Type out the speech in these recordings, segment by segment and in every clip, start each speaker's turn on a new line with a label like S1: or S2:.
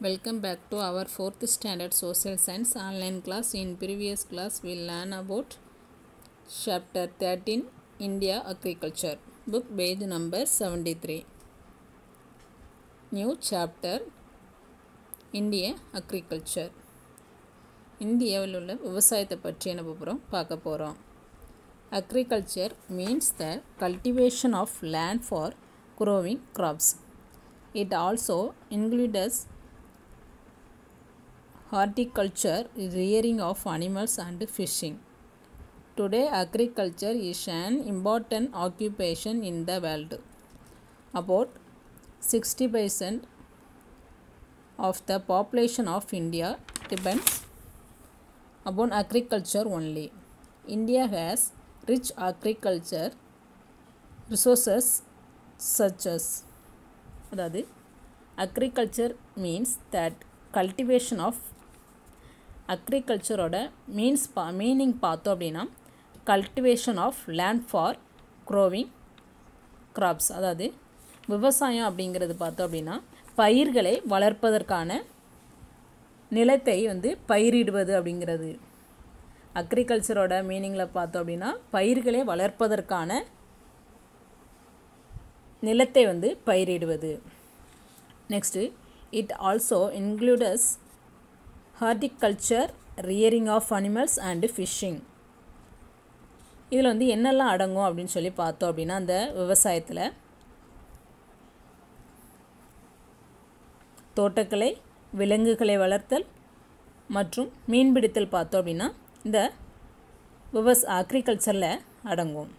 S1: Welcome back to our 4th standard social science online class. In previous class we learn about chapter 13 India Agriculture, book page number 73. New chapter India Agriculture. இந்தியாவில் உள்ள விவசாயத்தை பற்றி நம்ம பார்க்க போகிறோம். Agriculture means the cultivation of land for growing crops. It also includes horticulture, rearing of animals and fishing. Today, agriculture is an important occupation in the world. About 60% of the population of India depends upon agriculture only. India has rich agriculture resources such as agriculture means that cultivation of அக்ரிகல்ச்சரோட meaning பார்த்தோம் அப்படின்னா cultivation of land for growing crops. அதாவது விவசாயம் அப்படிங்கிறது பார்த்தோம் அப்படின்னா பயிர்களை வளர்ப்பதற்கான நிலத்தை பயிரிடுவது அப்படிங்கிறது. அக்ரிகல்ச்சரோட மீனிங்கில் பார்த்தோம் அப்படின்னா பயிர்களை வளர்ப்பதற்கான நிலத்தை பயிரிடுவது. Next it also includes horticulture, rearing of animals and fishing. இதில் என்னெல்லாம் அடங்கும் அப்படின்னு சொல்லி பார்த்தோம் அப்படின்னா அந்த விவசாயத்தில் தோட்டக்கலை, விலங்குகளை வளர்த்தல் மற்றும் மீன்பிடித்தல் பார்த்தோம் அப்படின்னா இந்த அக்ரிகல்ச்சரில் அடங்கும்.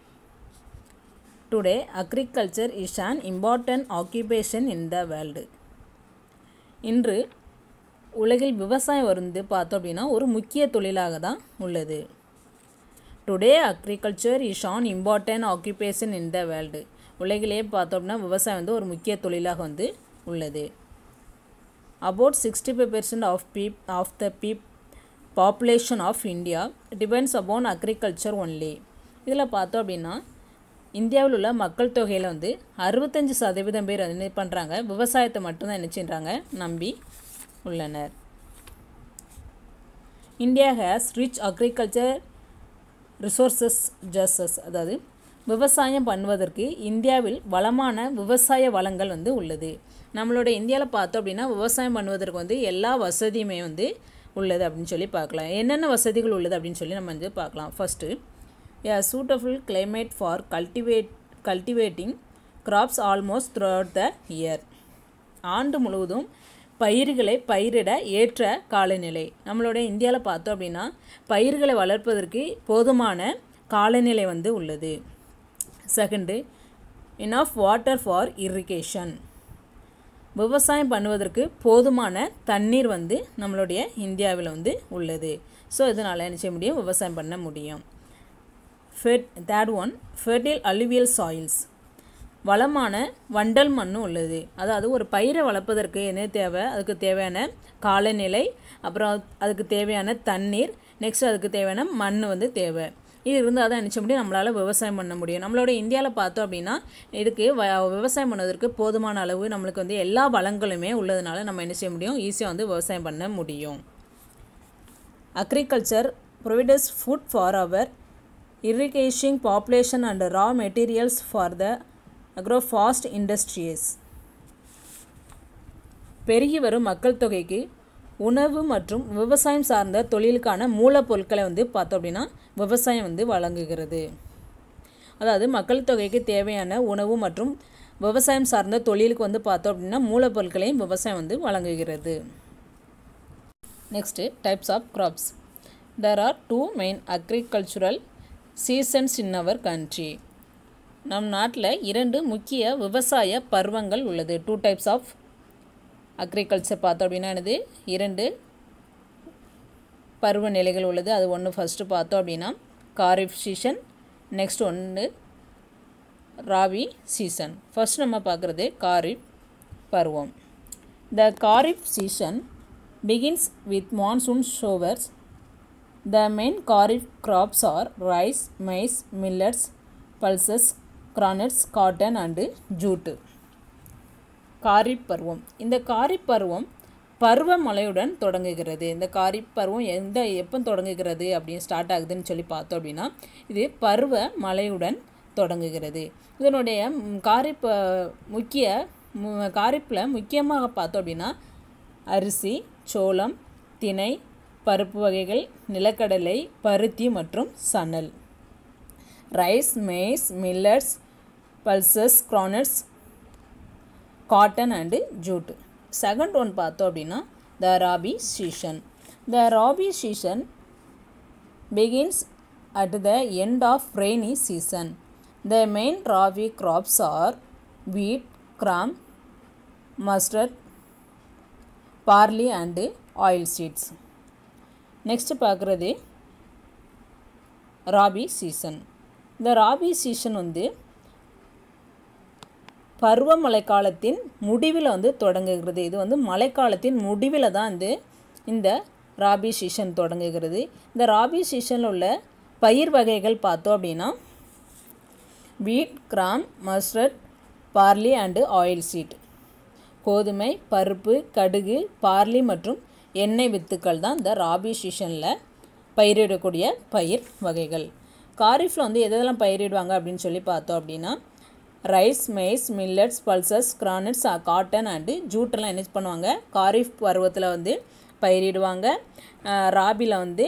S1: Today agriculture is an important occupation in the world. இன்று உலகில் விவசாயம் பார்த்தோம் அப்படின்னா ஒரு முக்கிய தொழிலாக தான் உள்ளது. Today agriculture is an important occupation in the world. உலகிலேயே பார்த்தோம் அப்படின்னா விவசாயம் ஒரு முக்கிய தொழிலாக உள்ளது. About 65% of the population of India depends upon agriculture only. இதில் பார்த்தோம் அப்படின்னா இந்தியாவில் உள்ள மக்கள் தொகையில் 65% பேர் என்ன பண்ணுறாங்க, விவசாயத்தை மட்டும்தான் என்ன செய்கிறாங்க, நம்பி உள்ளனர். India has rich agriculture resources ஜஸ்ஸஸ். அதாவது விவசாயம் பண்ணுவதற்கு இந்தியாவில் வளமான விவசாய வளங்கள் உள்ளது. நம்மளோட இந்தியாவில் பார்த்தோம் அப்படின்னா விவசாயம் பண்ணுவதற்கு எல்லா வசதியுமே உள்ளது அப்படின்னு சொல்லி பார்க்கலாம். என்னென்ன வசதிகள் உள்ளது அப்படின்னு சொல்லி நம்ம பார்க்கலாம். First a suitable climate for cultivating crops almost throughout the year. ஆண்டு முழுவதும் பயிர்களை பயிரிட ஏற்ற காலநிலை. நம்மளோட இந்தியாவில் பார்த்தோம் அப்படின்னா பயிர்களை வளர்ப்பதற்கு போதுமான காலநிலை உள்ளது. Second enough water for irrigation. விவசாயம் பண்ணுவதற்கு போதுமான தண்ணீர் நம்மளுடைய இந்தியாவில் உள்ளது. ஸோ இதனால் என்ன செய்ய முடியும், விவசாயம் பண்ண முடியும். Third one fertile alluvial soils. வளமான வண்டல் மண்ணும் உள்ளது. அதாவது ஒரு பயிரை வளர்ப்பதற்கு என்ன தேவை, அதுக்கு தேவையான காலநிலை, அப்புறம் அதுக்கு தேவையான தண்ணீர், நெக்ஸ்ட் அதுக்கு தேவையான மண் தேவை. இது இருந்தால் தான் நினச்ச முடியும் நம்மளால் விவசாயம் பண்ண முடியும். நம்மளோட இந்தியாவில் பார்த்தோம் அப்படின்னா இதுக்கு விவசாயம் பண்ணுவதற்கு போதுமான அளவு நம்மளுக்கு எல்லா வளங்களுமே உள்ளதுனால நம்ம என்ன செய்ய முடியும், ஈஸியாக விவசாயம் பண்ண முடியும். Agriculture provides food for our irrigating population and raw materials for the agroforest industries. பெருகி வரும் மக்கள் தொகைக்கு உணவு மற்றும் விவசாயம் சார்ந்த தொழிலுக்கான மூலப்பொருட்களை பார்த்தோம் அப்படின்னா விவசாயம் வழங்குகிறது. அதாவது மக்கள் தொகைக்கு தேவையான உணவு மற்றும் விவசாயம் சார்ந்த தொழிலுக்கு பார்த்தோம் அப்படின்னா மூலப்பொருட்களையும் விவசாயம் வழங்குகிறது. Next types of crops. There are 2 main agricultural seasons in our country. நம் நாட்டில் 2 முக்கிய விவசாய பருவங்கள் உள்ளது. 2 டைப்ஸ் ஆஃப் அக்ரிகல்ச்சர் பார்த்தோம் அப்படின்னா என்னது, 2 பருவநிலைகள் உள்ளது. அது ஒன்று ஃபஸ்ட்டு பார்த்தோம் அப்படின்னா காரிஃப் சீசன், நெக்ஸ்ட் ஒன்று ராவி சீசன். ஃபஸ்ட் நம்ம பார்க்குறது காரிஃப் பருவம். The kharif season begins with monsoon showers. The main kharif crops are rice, maize, millets, pulses, groundnuts, cotton and jute. Kharif பருவம். இந்த காரிப் பருவம் பருவமழையுடன் தொடங்குகிறது. இந்த காரிஃப் பருவம் எப்போ தொடங்குகிறது அப்படின்னு ஸ்டார்ட் ஆகுதுன்னு சொல்லி பார்த்தோம் அப்படின்னா இது பருவ மழையுடன் தொடங்குகிறது. இதனுடைய காரிஃபில் முக்கியமாக பார்த்தோம் அப்படின்னா அரிசி, சோளம், திணை, பருப்பு வகைகள், நிலக்கடலை, பருத்தி மற்றும் சணல். Rice, maize, millets, pulses, groundnuts, cotton and jute. Second one பார்த்தோம் அப்படின்னா the rabi season. The rabi season begins at the end of rainy season. The main rabi crops are wheat, gram, mustard, barley and oil seeds. Next பார்க்குறது rabi season. இந்த rabi season வந்து பருவமழை காலத்தின் முடிவில் வந்து தொடங்குகிறது. இது வந்து மழைக்காலத்தின் முடிவில் தான் இந்த ராபி சீசன் தொடங்குகிறது. இந்த ராபி சீசனில் உள்ள பயிர் வகைகள் பார்த்தோம் அப்படின்னா wheat, gram, mustard, barley and oil seed. கோதுமை, பருப்பு, கடுகு, பார்லி மற்றும் எண்ணெய் வித்துக்கள் தான் இந்த ராபி சீசனில் பயிரிடக்கூடிய பயிர் வகைகள். காரிஃபில் வந்து எதெல்லாம் பயிரிடுவாங்க அப்படின்னு சொல்லி பார்த்தோம் அப்படின்னா rice, maize, millets, pulses, groundnuts, cotton and ஜூட்டெல்லாம் என்ன பண்ணுவாங்க காரிஃப் பருவத்தில் வந்து பயிரிடுவாங்க. ராபியில் வந்து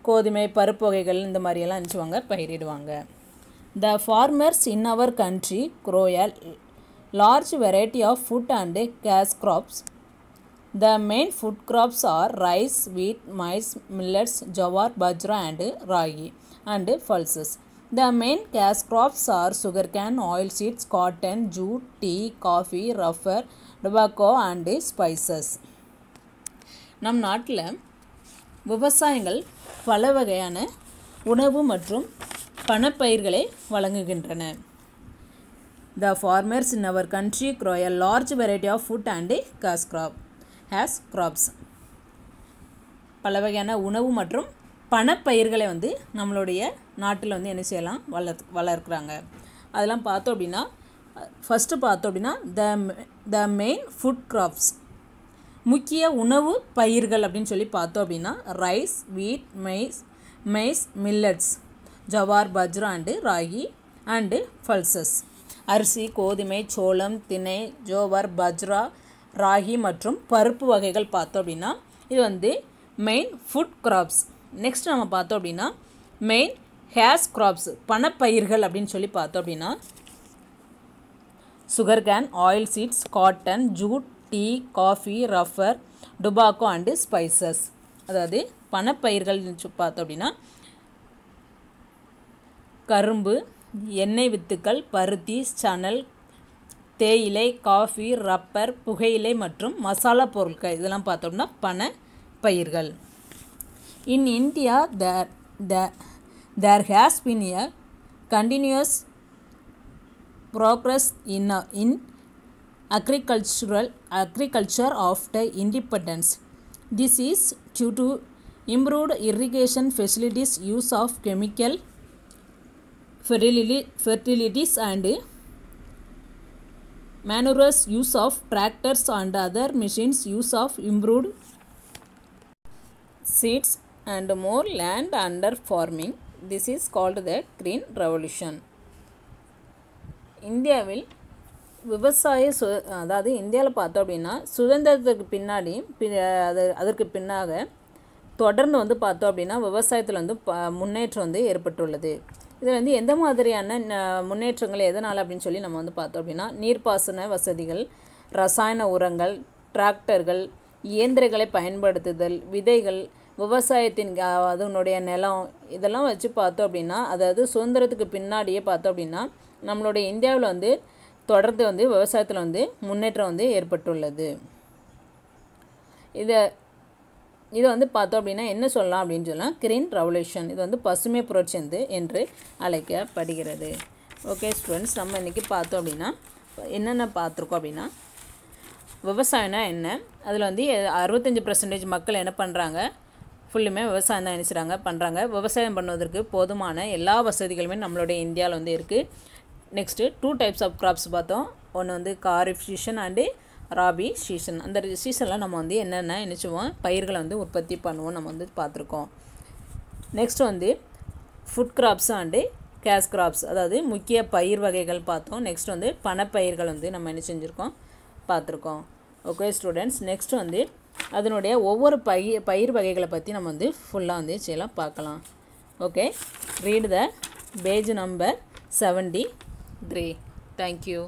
S1: கோதுமை, பருப்பு வகைகள் இந்த மாதிரியெல்லாம் நினச்சிவாங்க பயிரிடுவாங்க. The farmers in our country grow a large variety of food and cash crops. The main food crops are rice, wheat, maize, millets, jowar, bajra and ragi and pulses. The main cash crops are sugarcane, oilseeds, cotton, jute, tea, coffee, rubber, tobacco and spices. நம் நாட்டில் விவசாயங்கள் பல வகையான உணவு மற்றும் பணப்பயிர்களை வழங்குகின்றன. The farmers in our country grow a large variety of food and cash crops. பல வகையான உணவு மற்றும் பணப்பயிர்களை வந்து நம்மளுடைய நாட்டில் வந்து என்ன செய்யலாம் வளர்க்குறாங்க. அதெல்லாம் பார்த்தோம் அப்படின்னா ஃபஸ்ட்டு பார்த்தோம் அப்படின்னா த மெயின் ஃபுட் கிராப்ஸ், முக்கிய உணவு பயிர்கள் அப்படின்னு சொல்லி பார்த்தோம் அப்படின்னா rice, wheat, maize, millets, jowar, bajra and ragi and pulses. அரிசி, கோதுமை, சோளம், திணை, ஜோவர், பஜ்ரா, ராகி மற்றும் பருப்பு வகைகள் பார்த்தோம் அப்படின்னா இது வந்து மெயின் ஃபுட் கிராப்ஸ். நெக்ஸ்ட் நம்ம பார்த்தோம் அப்படின்னா மெயின் கேஷ் கிராப்ஸ், பணப்பயிர்கள் அப்படின்னு சொல்லி பார்த்தோம் அப்படின்னா sugarcane, oil seeds, cotton, jute, tea, coffee, rubber, tobacco and spices. அதாவது பணப்பயிர்கள் பார்த்தோம் அப்படின்னா கரும்பு, எண்ணெய் வித்துக்கள், பருத்தி, சணல், தேயிலை, காஃபி, ரப்பர், புகையிலை மற்றும் மசாலா பொருட்கள் இதெல்லாம் பார்த்தோம்னா பணப்பயிர்கள். In India there has been a continuous progress in agriculture after independence. This is due to improved irrigation facilities, use of chemical fertilities and manures, use of tractors and other machines, use of improved seeds and more land under farming. This is called the Green Revolution. இந்தியாவில் அதாவது இந்தியாவில் பார்த்தோம் அப்படின்னா சுதந்திரத்துக்கு பின்னாடி அதற்கு பின்னாக தொடர்ந்து வந்து பார்த்தோம் அப்படின்னா விவசாயத்தில் வந்து முன்னேற்றம் வந்து ஏற்பட்டுள்ளது. இதில் வந்து எந்த மாதிரியான முன்னேற்றங்கள் எதனால் அப்படின்னு சொல்லி நம்ம வந்து பார்த்தோம் அப்படின்னா நீர்ப்பாசன வசதிகள், ரசாயன உரங்கள், டிராக்டர்கள், இயந்திரங்களை பயன்படுத்துதல், விதைகள், விவசாயத்தின் அதனுடைய நிலம் இதெல்லாம் வச்சு பார்த்தோம் அப்படின்னா அதாவது சுதந்திரத்துக்கு பின்னாடியே பார்த்தோம் அப்படின்னா நம்மளுடைய இந்தியாவில் வந்து தொடர்ந்து வந்து விவசாயத்தில் வந்து முன்னேற்றம் வந்து ஏற்பட்டுள்ளது. இதை வந்து பார்த்தோம் அப்படின்னா என்ன சொல்லலாம் அப்படின்னு சொல்லலாம் கிரீன் ரெவல்யூஷன். இது வந்து பசுமை புரட்சி என்று அழைக்கப்படுகிறது. ஓகே ஸ்டூடெண்ட்ஸ், நம்ம இன்றைக்கி பார்த்தோம் அப்படின்னா என்னென்ன பார்த்துருக்கோம் அப்படின்னா விவசாயம்னா என்ன, அதில் வந்து 65% மக்கள் என்ன பண்ணுறாங்க ஃபுல்லுமே விவசாயம் தான் நினைச்சுறாங்க பண்ணுறாங்க. விவசாயம் பண்ணுவதற்கு போதுமான எல்லா வசதிகளுமே நம்மளுடைய இந்தியாவில் வந்து இருக்குது. நெக்ஸ்ட்டு 2 டைப்ஸ் ஆஃப் கிராப்ஸ் பார்த்தோம். ஒன்று வந்து Kharif season and Rabi season. அந்த சீசனில் நம்ம வந்து என்னென்ன நினச்சுவோம் பயிர்களை வந்து உற்பத்தி பண்ணுவோம் நம்ம வந்து பார்த்துருக்கோம். நெக்ஸ்ட் வந்து food crops and cash crops, அதாவது முக்கிய பயிர் வகைகள் பார்த்தோம். நெக்ஸ்ட் வந்து பணப்பயிர்கள் வந்து நம்ம என்ன செஞ்சுருக்கோம் பார்த்துருக்கோம். ஓகே ஸ்டூடெண்ட்ஸ், நெக்ஸ்ட் வந்து அதனுடைய ஒவ்வொரு பயிர் வகைகளை பற்றி நம்ம வந்து ஃபுல்லாக வந்து செய்யலாம் பார்க்கலாம். Okay, read the page number 73. Thank you.